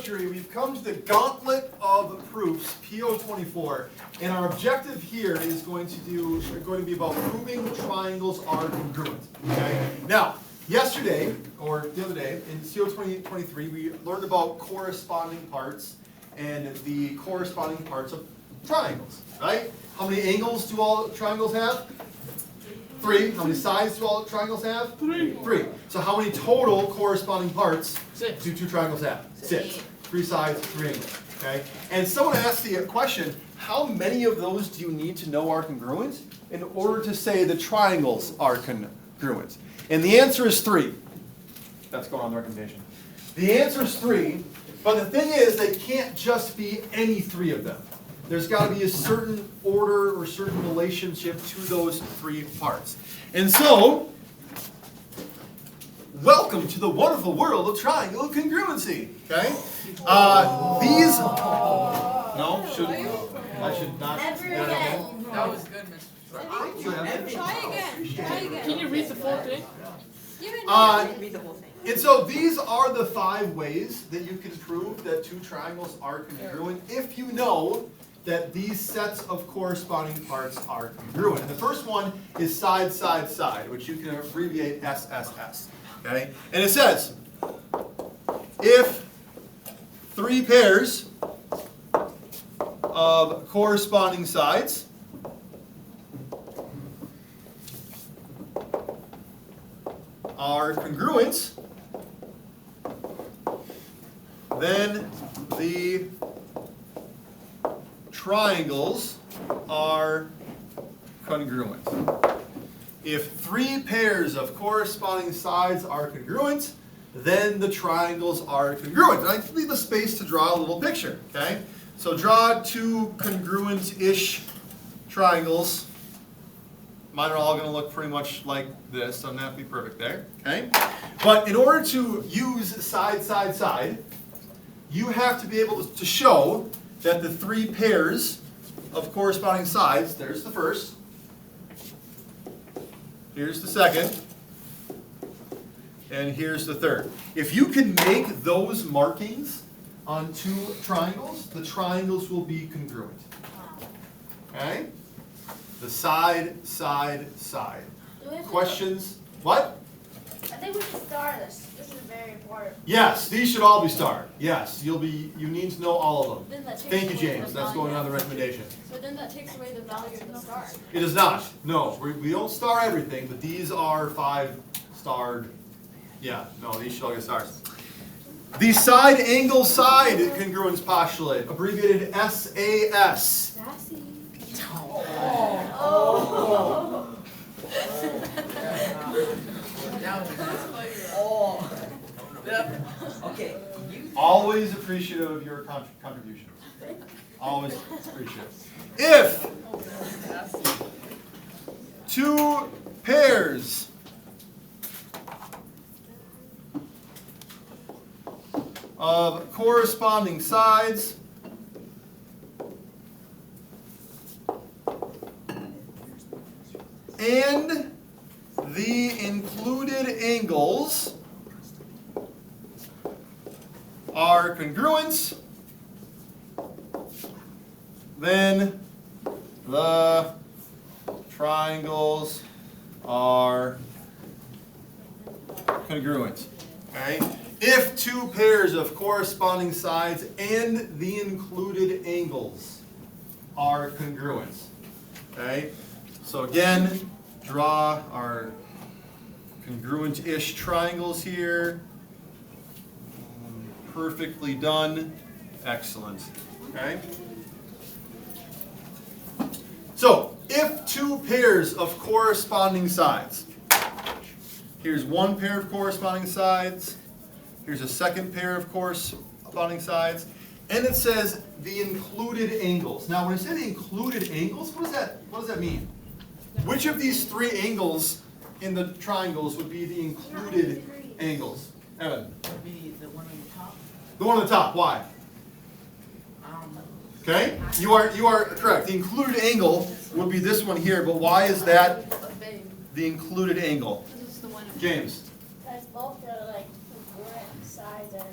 geometry, we've come to the gauntlet of proofs, PO24, and our objective here is going to be about proving triangles are congruent. Okay? Now, yesterday, or the other day, in PO23, we learned about corresponding parts and the corresponding parts of triangles, right? How many angles do all triangles have? 3. How many sides do all triangles have? 3. So how many total corresponding parts do two triangles have? 6. 3 sides, 3 angles. Okay? And someone asked the question, how many of those do you need to know are congruent in order to say the triangles are congruent? And the answer is 3. That's going on the recommendation. The answer is 3, but the thing is they can't just be any 3 of them. There's got to be a certain order or certain relationship to those 3 parts. And so, welcome to the wonderful world of triangle congruency. Okay? These. No, I should not. That was good, Mr. Try again. Can you read the full thing? Read the whole thing. And so these are the 5 ways that you can prove that 2 triangles are congruent if you know that these sets of corresponding parts are congruent. And the first one is side, side, side, which you can abbreviate SSS. Okay? And it says, if 3 pairs of corresponding sides are congruent, then the triangles are congruent. If 3 pairs of corresponding sides are congruent, then the triangles are congruent. And I leave a space to draw a little picture, okay? So draw 2 congruent-ish triangles. Mine are all going to look pretty much like this, so that would be perfect there, okay? But in order to use side, side, side, you have to be able to show that the 3 pairs of corresponding sides, there's the first, here's the second, and here's the third. If you can make those markings on 2 triangles, the triangles will be congruent. Okay? The side, side, side. Questions? What? I think we should star this. This is very important. Yes, these should all be starred. Yes, you need to know all of them. Thank you, James. That's going on the recommendation. So then that takes away the value of the star. It does not. No, we don't star everything, but these are 5 starred. Yeah, no, these should all get stars. The side angle side congruence postulate, abbreviated SAS. Sassy. Okay. Always appreciative of your contributions. Always appreciative. If 2 pairs of corresponding sides and the included angles are congruent, then the triangles are congruent. Okay? If 2 pairs of corresponding sides and the included angles are congruent. Okay? So again, draw our congruent-ish triangles here. Perfectly done. Excellent. Okay? So, if 2 pairs of corresponding sides, here's 1 pair of corresponding sides, here's a second pair of corresponding sides, and it says the included angles. Now, when it says included angles, what does that mean? Which of these 3 angles in the triangles would be the included angles? Evan? Would be the one on the top. The one on the top, why? Okay, you are correct. The included angle would be this one here, but why is that the included angle? James? Because both are like congruent sides and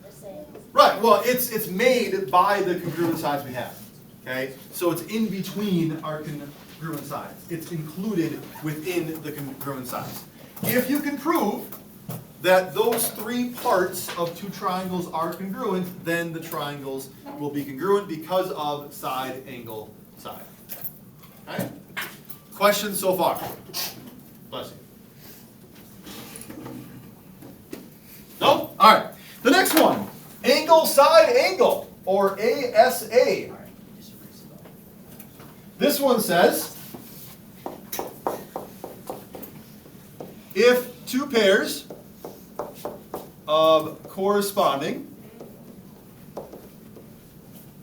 the same. Right, well, it's made by the congruent sides we have, okay? So it's in between our congruent sides. It's included within the congruent sides. If you can prove that those three parts of two triangles are congruent, then the triangles will be congruent because of side, angle, side. Okay? Questions so far? Bless you. No? All right. The next one, angle, side, angle, or ASA. This one says, if two pairs of corresponding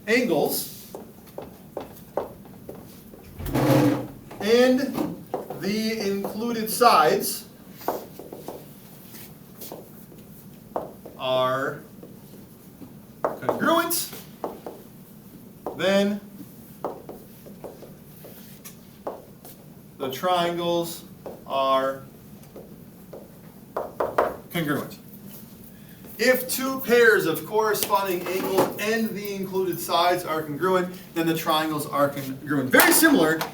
angles and the included sides are congruent, then the triangles are congruent. If two pairs of corresponding angles and the included sides are congruent, then the triangles are congruent. Very similar to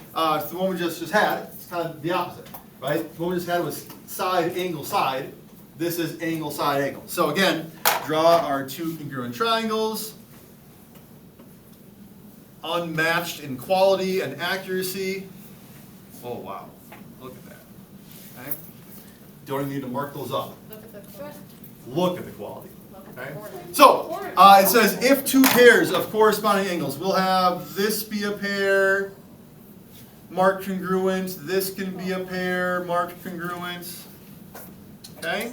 the one we just had. It's kind of the opposite, right? The one we just had was side, angle, side. This is angle, side, angle. So again, draw our two congruent triangles. Unmatched in quality and accuracy. Oh wow, look at that. Okay? Don't even need to mark those up. Look at the quality. Okay? So, it says if two pairs of corresponding angles, we'll have this be a pair, marked congruent, this can be a pair, marked congruent. Okay?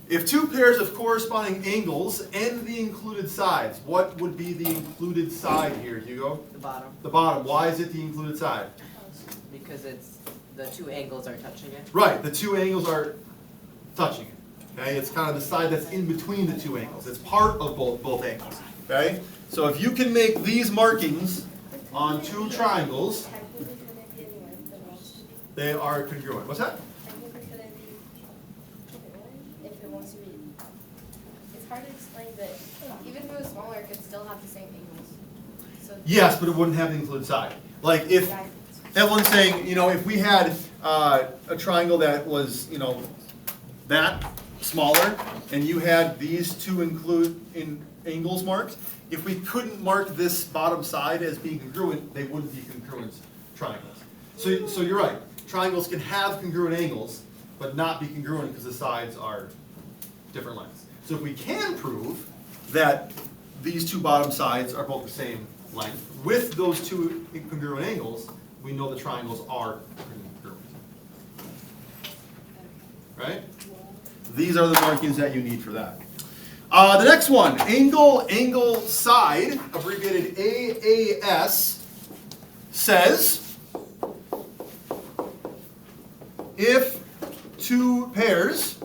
If two pairs of corresponding angles and the included sides, what would be the included side here, Hugo? The bottom, The bottom. Why is it the included side? because it's, the two angles are touching it. Right, the two angles are touching it. Okay, it's kind of the side that's in between the two angles. It's part of both angles. Okay, so if you can make these markings on two triangles, Technically, could it be anywhere if it wants to be? they are congruent. What's that? Technically, could it be if it wants to be? It's hard to explain, but even if it was smaller, it could still have the same angles. So Yes, but it wouldn't have the included side. Like if everyone's saying, you know, if we had a triangle that was, you know, that smaller, and you had these two angles marked, if we couldn't mark this bottom side as being congruent, they wouldn't be congruent triangles. So you're right. Triangles can have congruent angles, but not be congruent because the sides are different lengths. So if we can prove that these two bottom sides are both the same length with those two congruent angles, we know the triangles are congruent. Right? These are the markings that you need for that. The next one, angle, angle, side, abbreviated AAS, says if two pairs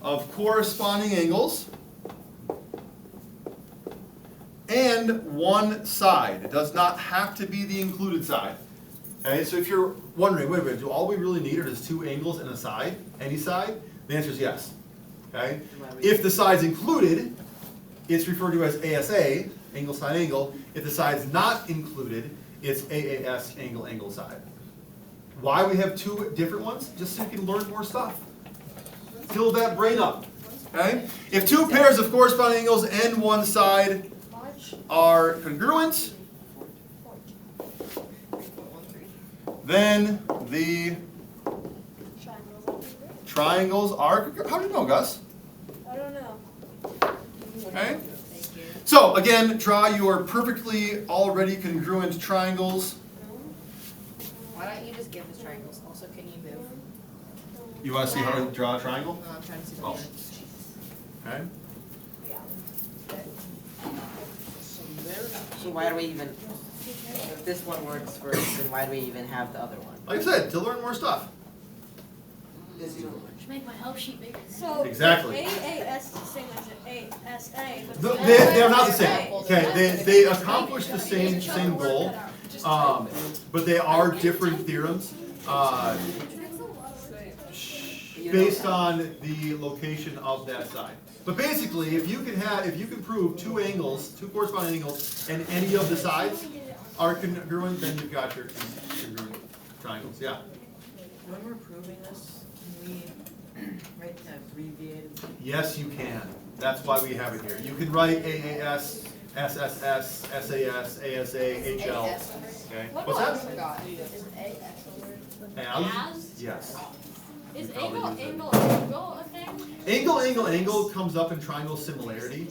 of corresponding angles and one side, it does not have to be the included side. Okay, so if you're wondering, wait a minute, do all we really need are just two angles and a side, any side? The answer is yes. Okay? If the side's included, it's referred to as ASA, angle, side, angle. If the side's not included, it's AAS, angle, angle, side. Why we have two different ones? Just so you can learn more stuff. Fill that brain up. Okay? If two pairs of corresponding angles and one side are congruent, then the triangles are, how do you know, Gus? I don't know. Okay. So again, draw your perfectly already congruent triangles. why don't you just give us triangles? Also, can you move? You want to see how to draw a triangle? No, I'm trying to see Oh. the Okay. So why do we even, if this one works first, then why do we even have the other one? Like I said, to learn more stuff. Should make my help sheet bigger. So Exactly. AAS is the same as ASA, but They're not the same. Okay, they accomplish the same goal, but they are different theorems. based on the location of that side. But basically, if you can prove two corresponding angles, and any of the sides are congruent, then you've got your congruent triangles, yeah. When we're proving this, can we write the abbreviated? Yes, you can. That's why we have it here. You can write AAS, SSS, SAS, ASA, HL. Okay, what's that? Is AS a word? As? Yes. Is You probably use it. angle a thing? Angle comes up in triangle similarity.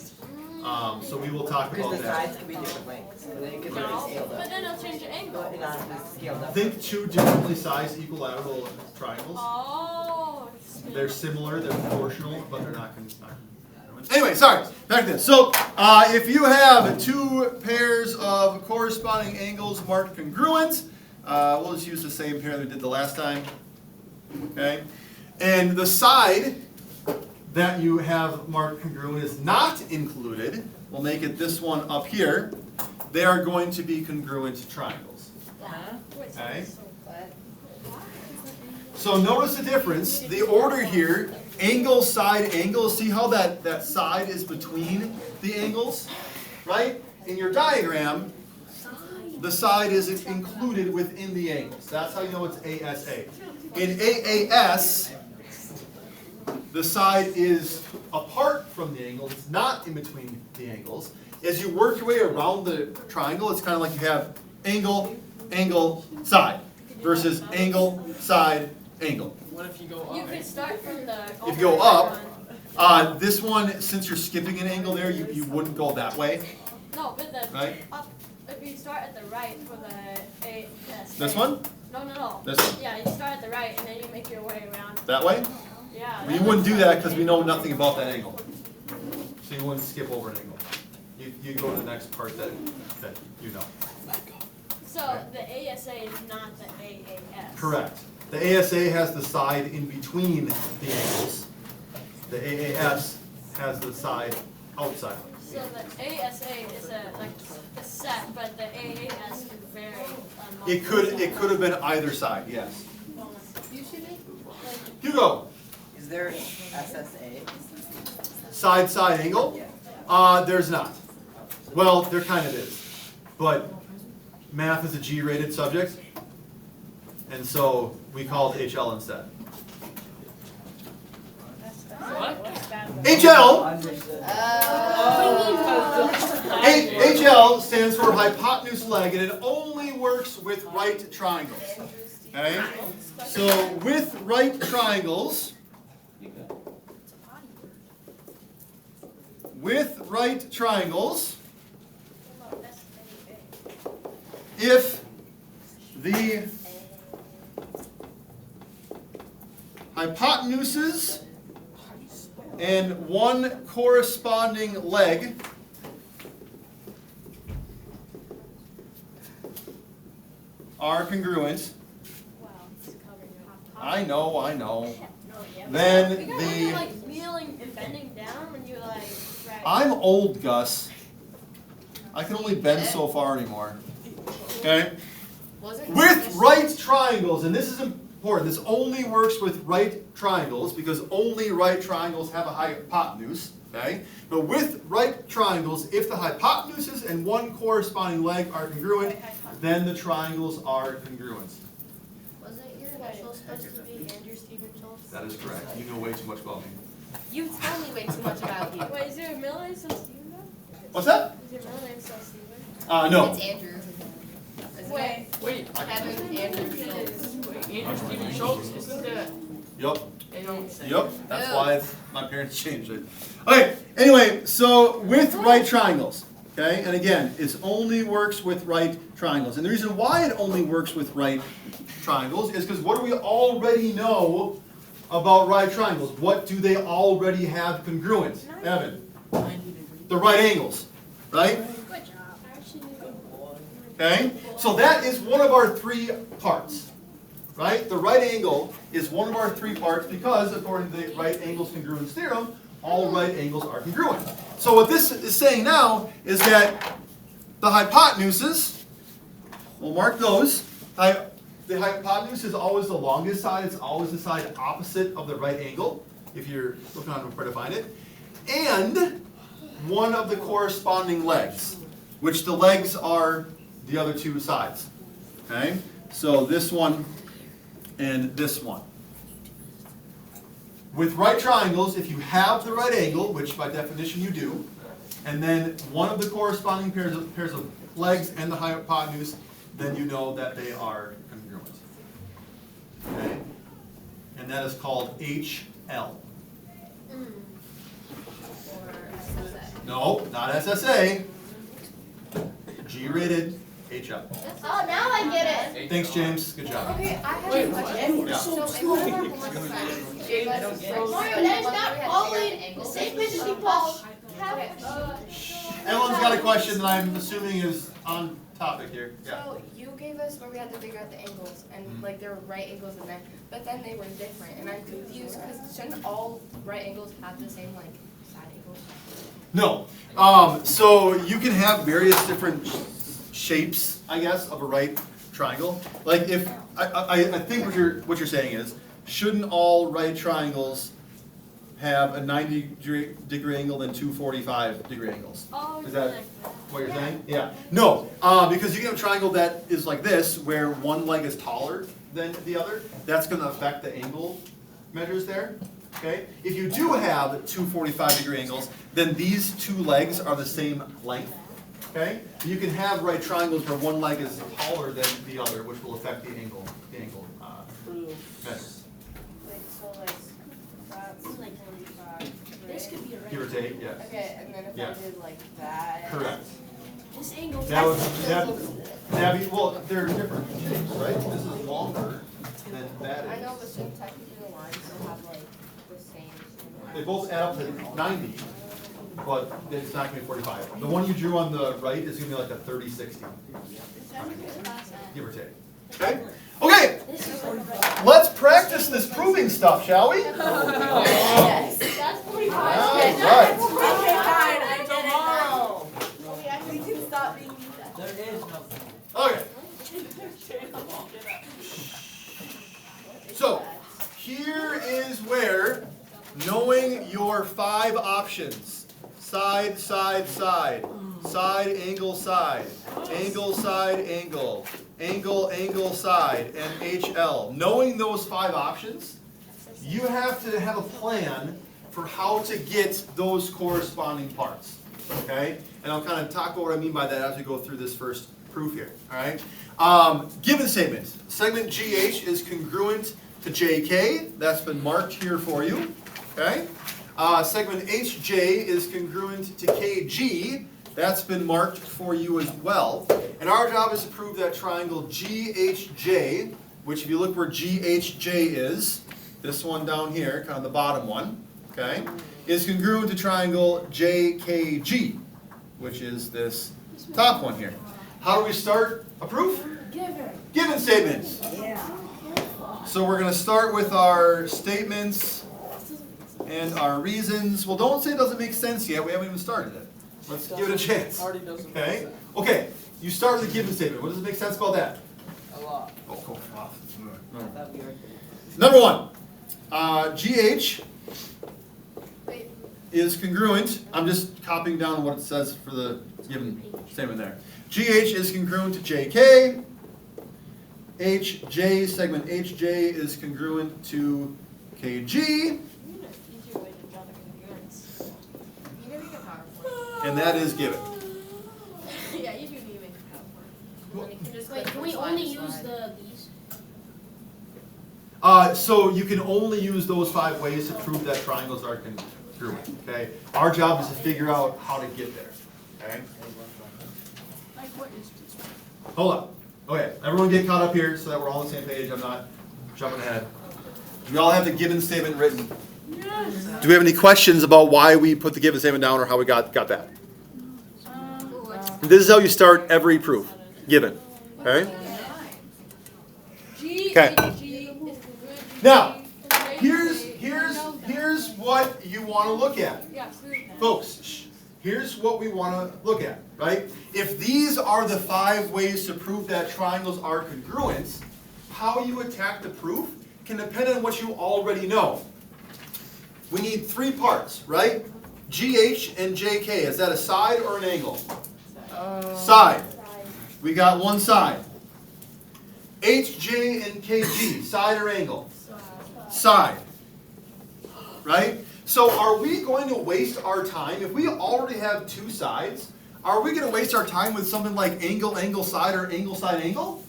So we will talk Because about the that. sides could be different lengths, but then it could be No, scaled but up. then it'll change the angle. It is scaled up. Think two differently sized equilateral triangles. Oh. They're similar, they're proportional, but they're not congruent. Anyway, sorry, back to this. So, if you have two pairs of corresponding angles marked congruent, we'll just use the same pair that we did the last time. Okay? And the side that you have marked congruent is not included. We'll make it this one up here. They are going to be congruent triangles. Okay? So notice the difference. The order here, angle, side, angle. See how that side is between the angles? Right? In your diagram, the side is included within the angles. That's how you know it's ASA. In AAS, the side is apart from the angle. It's not in between the angles. As you work your way around the triangle, it's kind of like you have angle, angle, side versus angle, side, angle. What if you go You up? could start from the. If you go up, this one, since you're skipping an angle there, you wouldn't go that way, No, but the right? up. If you start at the right for the AS. This one? No. This one? Yeah, you start at the right and then you make your way around. That way? Yeah. We wouldn't do that because we know nothing about that angle. So you wouldn't skip over an angle. You go to the next part that you know. So the ASA is not the AAS. Correct. The ASA has the side in between the angles. The AAS has the side outside. So the ASA is a set, but the AAS can vary. On It could have been either side, yes. You should make, Hugo, Is there SSA? side angle? There's not. Well, there kind of is. But math is a G-rated subject. And so we call it HL instead. What? HL! Oh. HL stands for hypotenuse leg, and it only works with right triangles. Okay? So with right triangles, if the hypotenuses and one corresponding leg are congruent, Wow, it's covering your I know, Yeah. then You guys are the, like kneeling and bending down when you like. Right. I'm old, Gus. I can only bend so far anymore. Okay? With right triangles, and this is important, this only works with right triangles because only right triangles have a hypotenuse, okay? But with right triangles, if the hypotenuses and one corresponding leg are congruent, then the triangles are congruent. Wasn't your initial supposed to be Andrew Stephen Schultz? That is correct. You know way too much about me. You tell me way too much about you. Wait, is your middle name still Steven? though? What's that? Is your middle name still Steven? No. It's Andrew. Isn't Wait. Wait, it? Kevin Andrew Schultz. Andrew Stephen Schultz, isn't that? Yep. They don't say. Yep, that's Ew. why my parents changed it. Okay, anyway, so with right triangles, okay, and again, it only works with right triangles. And the reason why it only works with right triangles is because what do we already know about right triangles? What do they already have congruent? Evan, 90 degrees. the right angles, right? Good job. Okay, so that is one of our three parts, right? The right angle is one of our three parts because, according to the right angles congruence theorem, all right angles are congruent. So what this is saying now is that the hypotenuses, we'll mark those, the hypotenuse is always the longest side, it's always the side opposite of the right angle, if you're looking on where to find it. And one of the corresponding legs, which the legs are the other two sides. Okay? So this one and this one. With right triangles, if you have the right angle, which by definition you do, and then one of the corresponding pairs of legs and the hypotenuse, then you know that they are congruent. Okay? And that is called HL. Or SSA. No, not SSA. G-rated HL. Oh, now I get it. Thanks, James. Good job. Okay, I have a question. Yeah. So in one of our homework assignments, you gave us like, Mario, that is not we had only different the angles. same place as Paul. Okay, Everyone's got a question that I'm assuming is on topic here. Yeah. so you gave us where we had to figure out the angles, and like there were right angles in there, but then they were different, and I'm confused, because shouldn't all right angles have the same like side angles? No. So you can have various different shapes, I guess, of a right triangle. Like if I think what you're saying is, shouldn't all right triangles have a 90-degree angle than two 45-degree angles? Oh, Is that like what you're saying? Yeah. No, because you can have a triangle that is like this, where one leg is taller than the other. That's going to affect the angle measures there. Okay. If you do have two 45-degree angles, then these two legs are the same length. Okay. You can have right triangles where one leg is taller than the other, which will affect the angle measure. Wait, so like, that's like 45. this could be a Give or right. take, yes. Okay, and then if Yeah. I did like that. Correct. This angle. That'd be, well, they're different shapes, right? This is longer than that I know, is. but shouldn't technically the lines still have like the same? They both add up to 90, but it's not gonna be 45. The one you drew on the right is gonna be like a 30-60, give or take. Okay? Okay, let's practice this proving stuff, shall we? Yes. That's 45. All right. Okay, fine, I get it now. We can stop being mean. Okay. So, here is where knowing your 5 options, side, side, side, side, angle, side, angle, side, angle, angle, angle, side, and HL. Knowing those 5 options, you have to have a plan for how to get those corresponding parts, okay? And I'll kind of talk about what I mean by that as we go through this first proof here, all right? Given statement. Segment GH is congruent to JK. That's been marked here for you, okay? Segment HJ is congruent to KG. That's been marked for you as well. And our job is to prove that triangle GHJ, which if you look where GHJ is, this one down here, kind of the bottom one, okay, is congruent to triangle JKG, which is this top one here. How do we start a proof? Given statements. So we're going to start with our statements and our reasons. Well, don't say it doesn't make sense yet. We haven't even started it. Let's give it a chance. Okay? Okay. You start with a given statement. What does it make sense about that? A lot. Oh, cool. Wow. I thought we were. Number 1. GH Wait, is congruent. I'm just copying down what it says for the given statement there. GH is congruent to JK. HJ, segment HJ is congruent to KG. You need an easier way to draw the congruence. you can make a PowerPoint. And that is given. Yeah, you do need to make a PowerPoint. And you can just Wait, click can from we slide only to use slide. these? So you can only use those 5 ways to prove that triangles are congruent, okay? Our job is to figure out how to get there, okay? Like what is this? Hold on. Okay, everyone get caught up here so that we're all on the same page. I'm not jumping ahead. We all have the given statement written. Yes. Do we have any questions about why we put the given statement down or how we got that? This is how you start every proof. Given. Okay? Okay. Now, here's what you want to look at. Yeah, prove that. Folks, shh. Here's what we want to look at, right? If these are the 5 ways to prove that triangles are congruent, how you attack the proof can depend on what you already know. We need 3 parts, right? GH and JK, is that a side or an angle? Side. We got one side. HJ and KG, side or angle? Side. Right? So are we going to waste our time, if we already have 2 sides, are we going to waste our time with something like angle, angle, side, or angle, side, angle?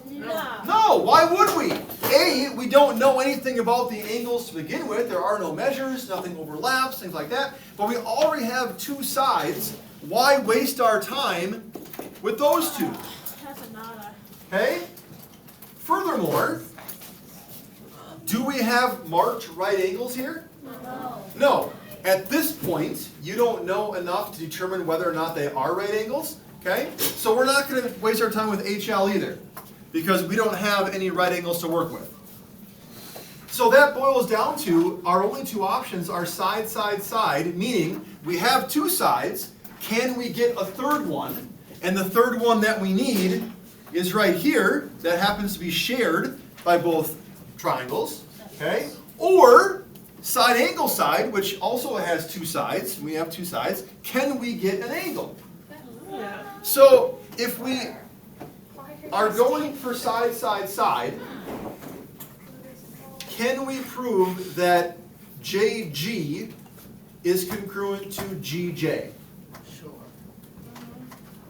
No, why would we? A, we don't know anything about the angles to begin with. There are no measures, nothing overlaps, things like that. But we already have 2 sides. Why waste our time with those 2? That's a nada. Okay? Furthermore, do we have marked right angles here? No. No. At this point, you don't know enough to determine whether or not they are right angles. Okay? So we're not going to waste our time with HL either, because we don't have any right angles to work with. So that boils down to our only 2 options are side, side, side, meaning we have 2 sides. Can we get a third one? And the third one that we need is right here, that happens to be shared by both triangles. Okay? Or side angle side, which also has 2 sides. We have 2 sides. Can we get an angle? So if we are going for side, side, side, can we prove that JG is congruent to GJ? Sure.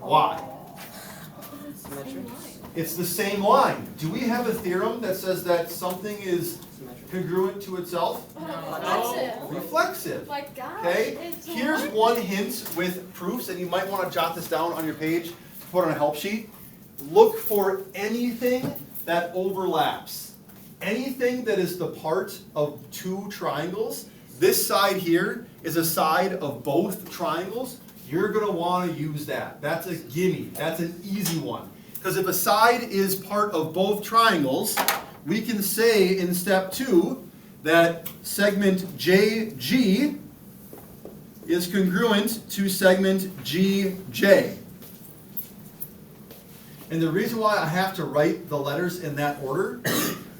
Why? Symmetric? It's the same line. Do we have a theorem that says that something is Symmetric. congruent to itself? Reflexive. Reflexive. My gosh. Okay? it's Here's hard. one hint with proofs, and you might want to jot this down on your page, put on a help sheet. Look for anything that overlaps. Anything that is the part of 2 triangles. This side here is a side of both triangles. You're going to want to use that. That's a gimme. That's an easy one. Because if a side is part of both triangles, we can say in step 2 that segment JG is congruent to segment GJ. And the reason why I have to write the letters in that order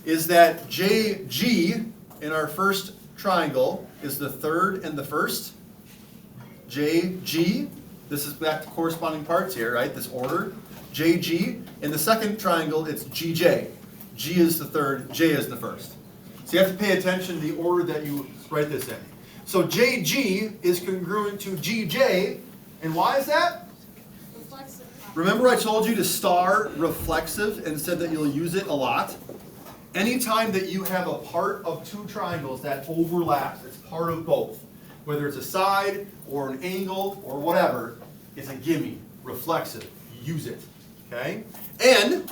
is that JG in our first triangle is the third and the first. JG, this is back to corresponding parts here, right? This order. JG. In the second triangle, it's GJ. G is the third, J is the first. So you have to pay attention to the order that you write this in. So JG is congruent to GJ, and why is that? Reflexive. Remember I told you to star reflexive and said that you'll use it a lot? Anytime that you have a part of 2 triangles that overlaps, it's part of both. Whether it's a side or an angle or whatever, it's a gimme, reflexive. Use it, okay? And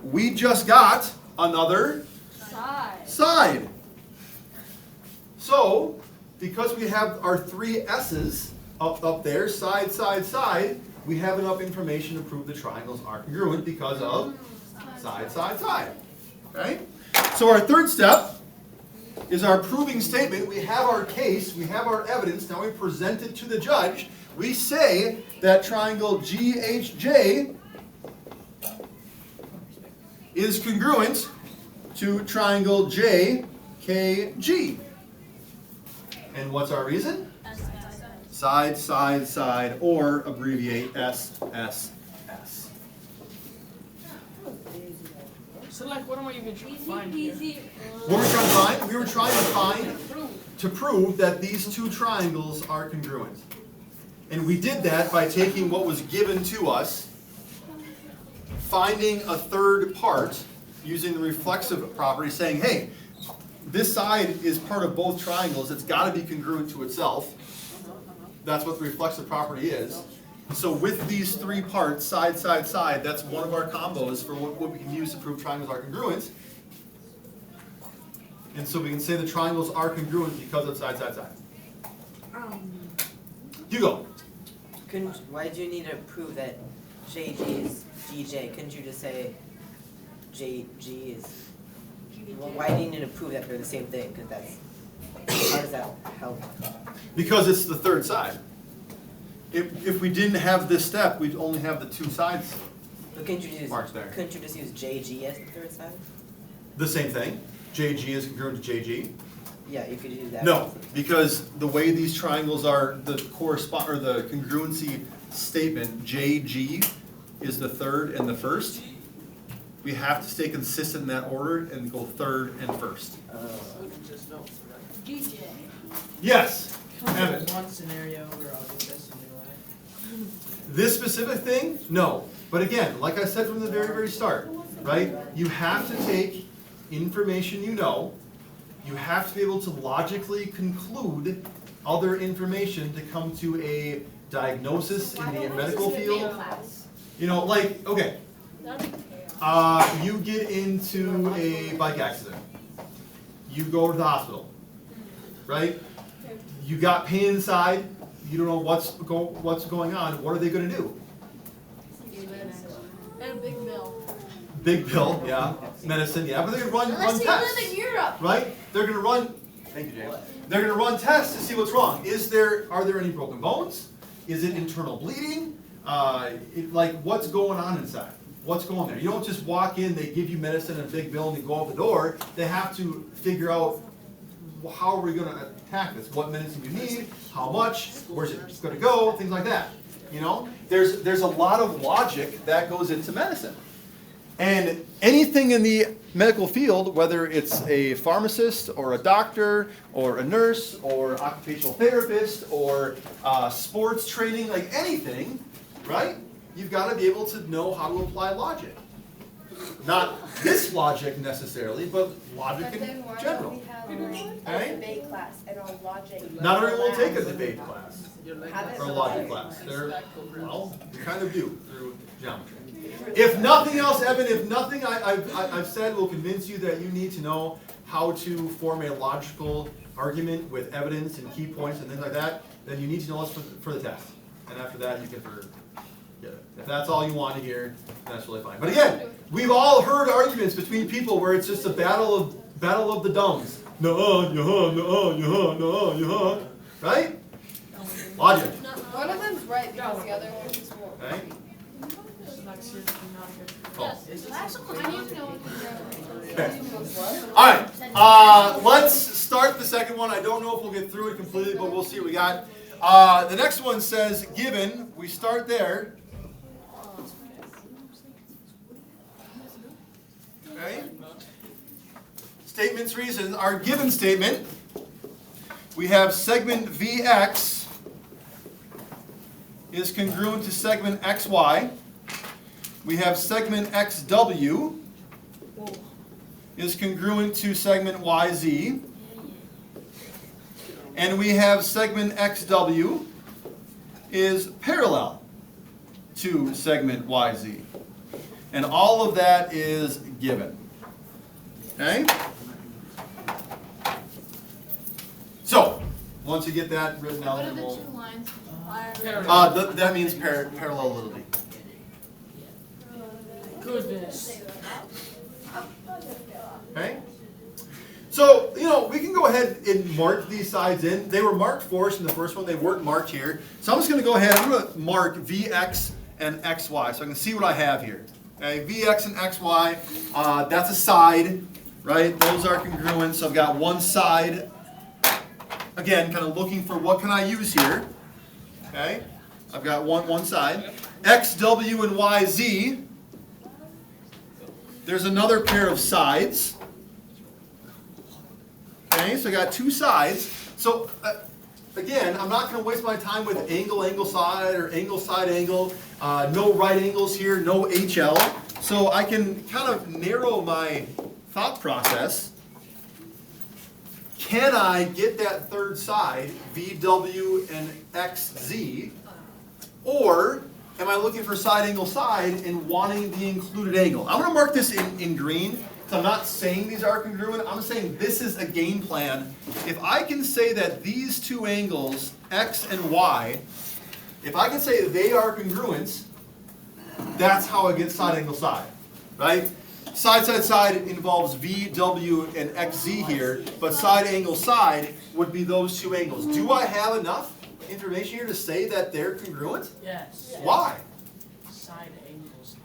we just got another Side. side. So, because we have our 3 S's up there, side, side, side, we have enough information to prove the triangles are congruent because of side, side, side. Okay? So our third step is our proving statement. We have our case, we have our evidence, now we present it to the judge. We say that triangle GHJ is congruent to triangle JKG. And what's our reason? Side, side, side, or abbreviate SSS. So like, what am I even trying to find here? What were we trying to find? We were trying to find, to prove that these 2 triangles are congruent. And we did that by taking what was given to us, finding a third part, using the reflexive property, saying, hey, this side is part of both triangles, it's got to be congruent to itself. That's what the reflexive property is. So with these 3 parts, side, side, side, that's one of our combos for what we can use to prove triangles are congruent. And so we can say the triangles are congruent because of side, side, side. Hugo. Why do you need to prove that JG is GJ? Couldn't you just say JG is? Well, why do you need to prove that they're the same thing? Because that's, how does that help? Because it's the third side. If we didn't have this step, we'd only have the 2 sides But marks there. couldn't you just use JG as the third side? The same thing. JG is congruent to JG. Yeah, you could use that. No, because the way these triangles are, the congruency statement, JG is the third and the first. We have to stay consistent in that order and go third and first. DJ. Yes, Come Evan. up one scenario where I'll do this and do that. This specific thing, no. But again, like I said from the very, very start, right? You have to take information you know. You have to be able to logically conclude other information to come to a diagnosis in the medical field. You know, like, okay, That'd be chaos. you get into a bike accident. You go to the hospital, right? You got pain inside. You don't know what's going on. What are they going to do? And a big bill. Big pill, yeah. Medicine, yeah. But they're going to run Unless you tests, live in Europe. right? They're going to run. Thank you, James. They're going to run tests to see what's wrong. Are there any broken bones? Is it internal bleeding? Like what's going on inside? What's going there? You don't just walk in, they give you medicine and a big bill and you go out the door. They have to figure out, well, how are we going to attack this? What medicine you need? How much? Where's it going to go? Things like that. You know, there's a lot of logic that goes into medicine. And anything in the medical field, whether it's a pharmacist or a doctor or a nurse or occupational therapist or sports training, like anything, right? You've got to be able to know how to apply logic. Not this logic necessarily, but logic But then in why don't general. we have Okay? a debate class and a logic? Not everyone will take a debate class Have it or a for logic life. class. Well, you kind of do through geometry. If nothing else, Evan, if nothing I've said will convince you that you need to know how to form a logical argument with evidence and key points and things like that, then you need to know this for the test. And after that, you can forget it. If that's all you want to hear, that's really fine. But again, we've all heard arguments between people where it's just a battle of the dumbs. No, right? Logic. One of them's right because the other one is wrong. Right? It's like seriously not good. Yes. I need to know what the Okay. Alright, let's start the second one. I don't know if we'll get through it completely, but we'll see what we got. The next one says, given, we start there. Okay. Statements, reasons. Our given statement, we have segment VX is congruent to segment XY. We have segment XW is congruent to segment YZ. And we have segment XW is parallel to segment YZ. And all of that is given. Okay? So, once you get that written out, What are then the we'll... two lines? That means parallelity. Goodness. Okay? So, we can go ahead and mark these sides in. They were marked for us in the first one. They weren't marked here. So I'm just going to go ahead. I'm going to mark VX and XY so I can see what I have here. Okay? VX and XY, that's a side, right? Those are congruent. So I've got one side. Again, kind of looking for what can I use here. Okay? I've got one side. XW and YZ. There's another pair of sides. Okay, so I got two sides. So again, I'm not going to waste my time with angle side or angle side angle. No right angles here, no HL. So I can kind of narrow my thought process. Can I get that third side, VW and XZ? Or am I looking for side angle side and wanting the included angle? I'm going to mark this in green. So I'm not saying these are congruent. I'm saying this is a game plan. If I can say that these two angles, X and Y, if I can say they are congruent, that's how I get side angle side, right? Side involves V, W, and XZ here, but side angle side would be those two angles. Do I have enough information here to say that they're congruent? Yes. Why? Side angles.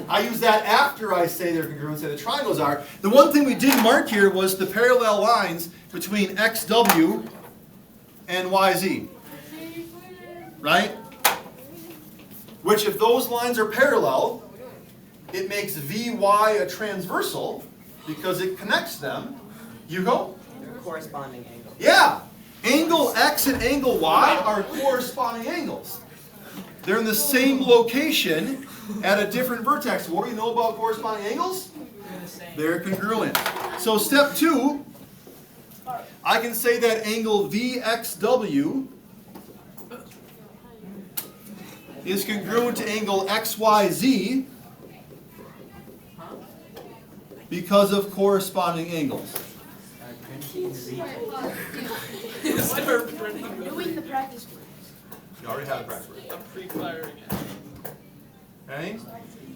I use that after I say they're congruent, say the triangles are. The one thing we didn't mark here was the parallel lines between XW and YZ. Right? Which if those lines are parallel, it makes VY a transversal because it connects them. You go? They're corresponding angles. Yeah. Angle X and angle Y are corresponding angles. They're in the same location at a different vertex. What do you know about corresponding angles? They're congruent. So step 2, I can say that angle VXW is congruent to angle XYZ because of corresponding angles. Start printing Doing the practice. You already have a practice. I'm pre-firing it. Okay?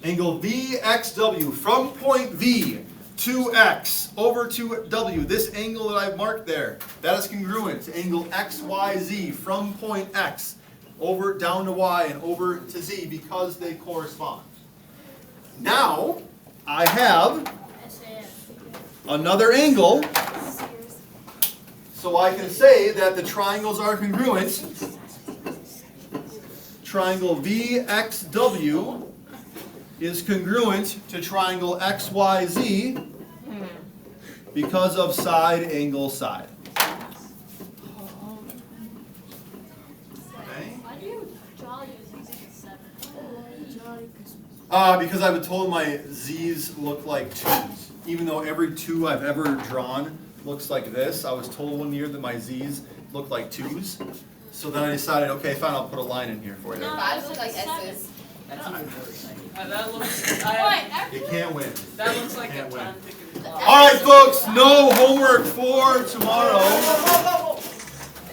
Angle VXW from point V to X over to W, this angle that I've marked there, that is congruent to angle XYZ from point X over down to Y and over to Z because they correspond. Now, I have another angle, so I can say that the triangles are congruent. Triangle VXW is congruent to triangle XYZ because of side angle side. Okay? Why do you draw these as a 7? Because I was told my Z's look like 2's. Even though every 2 I've ever drawn looks like this, I was told one year that my Z's look like 2's. So then I decided, okay, fine, I'll put a line in here for you. No. Fives look like S's. That's even really funny. That looks. You can't win. That looks like Can't a win. time picking clock. Alright folks, no homework for tomorrow.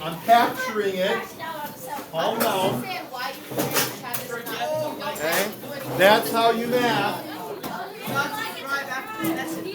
I'm capturing it. All now. Understand why you think Travis is not. Okay? That's how you math. Not subscribe after the lesson.